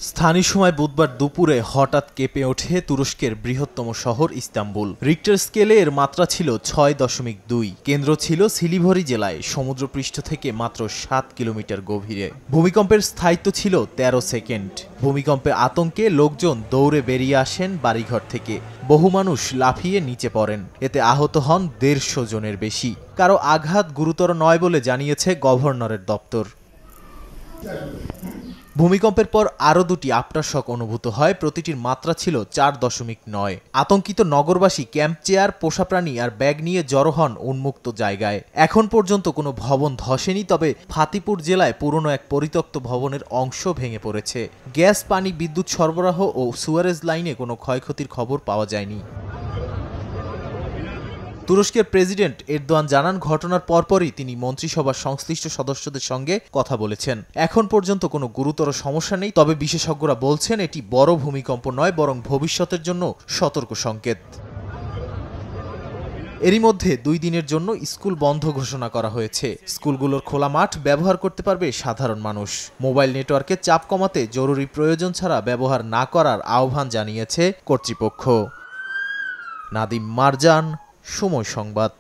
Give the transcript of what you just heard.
স্থানীয় সময় বুধবার দুপুরে হঠাৎ কেঁপে ওঠে তুরস্কের বৃহত্তম শহর ইস্তাম্বুল। রিক্টার স্কেলে এর মাত্রা ছিল ৬.২। কেন্দ্র ছিল সিলিভরি জেলায়, সমুদ্রপৃষ্ঠ থেকে মাত্র ৭ কিলোমিটার গভীরে। ভূমিকম্পের স্থায়িত্ব ছিল ১৩ সেকেন্ড। ভূমিকম্পে আতঙ্কে লোকজন দৌড়ে বেরিয়ে আসেন বাড়িঘর থেকে। বহু মানুষ লাফিয়ে নিচে পড়েন। এতে আহত হন ১৫০ জনের বেশি। কারো আঘাত গুরুতর নয় বলে জানিয়েছে গভর্নরের দপ্তর। ভূমিকম্পের পর আরও দুটি আফটারশক অনুভূত হয়, প্রতিটির মাত্রা ছিল ৪.৯। আতঙ্কিত নগরবাসী ক্যাম্প চেয়ার, পোষা প্রাণী আর ব্যাগ নিয়ে জড়ো হন উন্মুক্ত জায়গায়। এখন পর্যন্ত কোনো ভবন ধসেনি, তবে ফাতিপুর জেলায় পুরনো এক পরিত্যক্ত ভবনের অংশ ভেঙে পড়েছে। গ্যাস, পানি, বিদ্যুৎ সরবরাহ ও সুয়ারেজ লাইনে কোনো ক্ষয়ক্ষতির খবর পাওয়া যায়নি। তুরস্কের প্রেসিডেন্ট এরদোয়ান জানান, ঘটনার পরপরই তিনি মন্ত্রিসভার সংশ্লিষ্ট সদস্যদের সঙ্গে কথা বলেছেন। এখন পর্যন্ত কোনো গুরুতর সমস্যা নেই, তবে বিশেষজ্ঞরা বলছেন এটি বড় ভূমিকম্প নয়, বরং ভবিষ্যতের জন্য সতর্ক সংকেত। এরই মধ্যে ২ দিনের জন্য স্কুল বন্ধ ঘোষণা করা হয়েছে। স্কুলগুলোর খোলা মাঠ ব্যবহার করতে পারবে সাধারণ মানুষ। মোবাইল নেটওয়ার্কে চাপ কমাতে জরুরি প্রয়োজন ছাড়া ব্যবহার না করার আহ্বান জানিয়েছে কর্তৃপক্ষ। নাদিম মারজান, সময় সংবাদ।